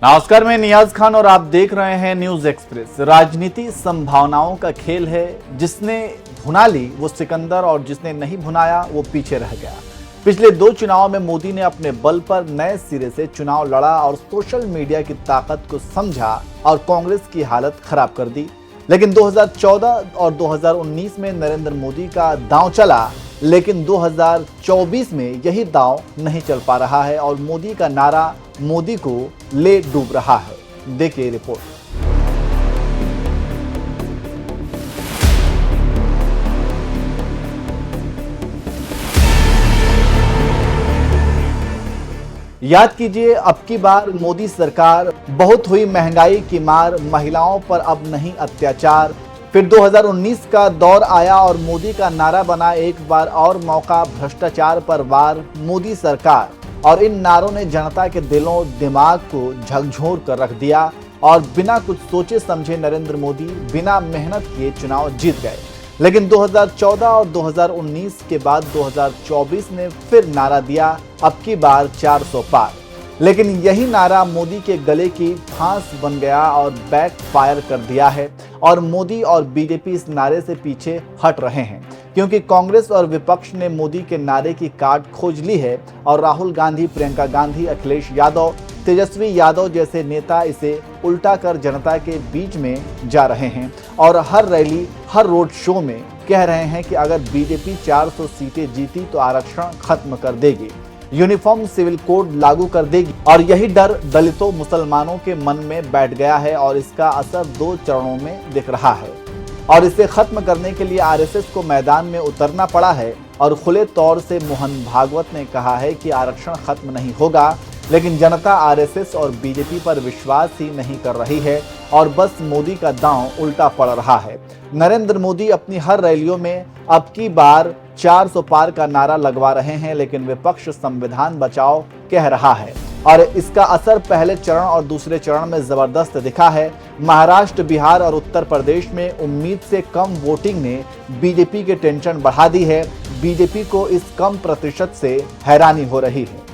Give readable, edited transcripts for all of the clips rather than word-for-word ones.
नमस्कार, मैं नियाज खान और आप देख रहे हैं न्यूज एक्सप्रेस। राजनीति संभावनाओं का खेल है। जिसने भुना ली वो सिकंदर और जिसने नहीं भुनाया वो पीछे रह गया। पिछले 2 चुनाव में मोदी ने अपने बल पर नए सिरे से चुनाव लड़ा और सोशल मीडिया की ताकत को समझा और कांग्रेस की हालत खराब कर दी। लेकिन 2014 और 2019 में नरेंद्र मोदी का दांव चला, लेकिन 2024 में यही दांव नहीं चल पा रहा है और मोदी का नारा मोदी को ले डूब रहा है। देखिए रिपोर्ट। याद कीजिए, अब की बार मोदी सरकार बहुत हुई महंगाई की मार, महिलाओं पर अब नहीं अत्याचार। फिर 2019 का दौर आया और मोदी का नारा बना एक बार और मौका, भ्रष्टाचार पर वार, मोदी सरकार। और इन नारों ने जनता के दिलों दिमाग को झकझोर कर रख दिया और बिना कुछ सोचे समझे नरेंद्र मोदी बिना मेहनत किए चुनाव जीत गए। लेकिन 2014 और 2019 के बाद 2024 ने फिर नारा दिया, अब की बार 400 पार। लेकिन यही नारा मोदी के गले की फांस बन गया और बैक फायर कर दिया है और मोदी और बीजेपी इस नारे से पीछे हट रहे हैं, क्योंकि कांग्रेस और विपक्ष ने मोदी के नारे की काट खोज ली है और राहुल गांधी, प्रियंका गांधी, अखिलेश यादव, तेजस्वी यादव जैसे नेता इसे उल्टा कर जनता के बीच में जा रहे हैं और हर रैली, हर रोड शो में कह रहे हैं कि अगर बीजेपी 400 सीटें जीती तो आरक्षण खत्म कर देगी, यूनिफॉर्म सिविल कोड लागू कर देगी। और यही डर दलितों, मुसलमानों के मन में बैठ गया है और इसका असर 2 चरणों में दिख रहा है। और इसे खत्म करने के लिए आरएसएस को मैदान में उतरना पड़ा है और खुले तौर से मोहन भागवत ने कहा है कि आरक्षण खत्म नहीं होगा। लेकिन जनता आरएसएस और बीजेपी पर विश्वास ही नहीं कर रही है और बस मोदी का दांव उल्टा पड़ रहा है। नरेंद्र मोदी अपनी हर रैलियों में अब की बार 400 पार का नारा लगवा रहे हैं, लेकिन विपक्ष संविधान बचाओ कह रहा है और इसका असर पहले चरण और दूसरे चरण में जबरदस्त दिखा है। महाराष्ट्र, बिहार और उत्तर प्रदेश में उम्मीद से कम वोटिंग ने बीजेपी के टेंशन बढ़ा दी है। बीजेपी को इस कम प्रतिशत से हैरानी हो रही है।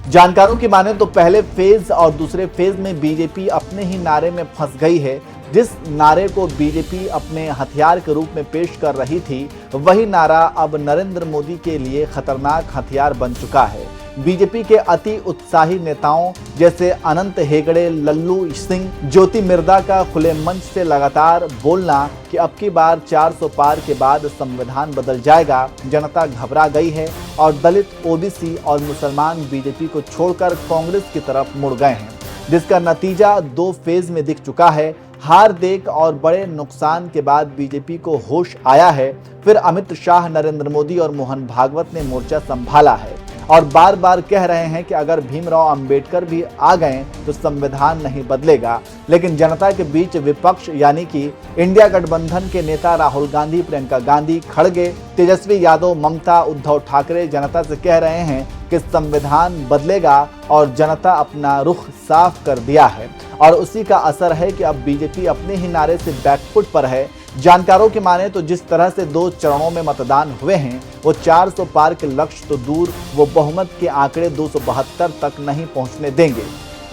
जानकारों की माने तो पहले फेज और दूसरे फेज में बीजेपी अपने ही नारे में फंस गई है। जिस नारे को बीजेपी अपने हथियार के रूप में पेश कर रही थी, वही नारा अब नरेंद्र मोदी के लिए खतरनाक हथियार बन चुका है। बीजेपी के अति उत्साही नेताओं जैसे अनंत हेगड़े, लल्लू सिंह, ज्योति मिर्दा का खुले मंच से लगातार बोलना कि अब की बार 400 पार के बाद संविधान बदल जाएगा, जनता घबरा गई है और दलित, ओबीसी और मुसलमान बीजेपी को छोड़कर कांग्रेस की तरफ मुड़ गए हैं, जिसका नतीजा 2 फेज में दिख चुका है। हार देख और बड़े नुकसान के बाद बीजेपी को होश आया है। फिर अमित शाह, नरेंद्र मोदी और मोहन भागवत ने मोर्चा संभाला है और बार बार कह रहे हैं कि अगर भीमराव अंबेडकर भी आ गए तो संविधान नहीं बदलेगा। लेकिन जनता के बीच विपक्ष यानी कि इंडिया गठबंधन के नेता राहुल गांधी, प्रियंका गांधी, खड़गे, तेजस्वी यादव, ममता, उद्धव ठाकरे जनता से कह रहे हैं कि संविधान बदलेगा और जनता अपना रुख साफ कर दिया है और उसी का असर है कि अब बीजेपी अपने ही नारे से बैकफुट पर है। जानकारों की माने तो जिस तरह से 2 चरणों में मतदान हुए हैं, वो 400 पार के लक्ष्य तो दूर, वो बहुमत के आंकड़े 272 तक नहीं पहुंचने देंगे।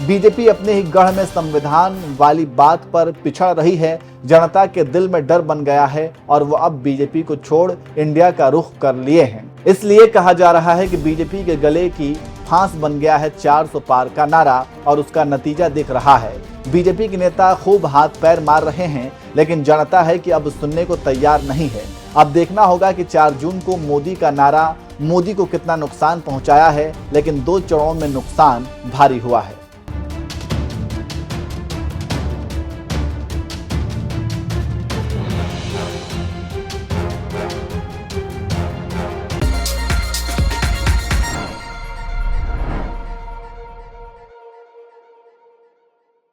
बीजेपी अपने ही गढ़ में संविधान वाली बात पर पिछड़ रही है। जनता के दिल में डर बन गया है और वो अब बीजेपी को छोड़ इंडिया का रुख कर लिए हैं। इसलिए कहा जा रहा है कि बीजेपी के गले की फांस बन गया है 400 पार का नारा और उसका नतीजा दिख रहा है। बीजेपी के नेता खूब हाथ पैर मार रहे हैं, लेकिन जनता है कि अब सुनने को तैयार नहीं है। अब देखना होगा कि 4 जून को मोदी का नारा मोदी को कितना नुकसान पहुंचाया है, लेकिन 2 चरणों में नुकसान भारी हुआ है।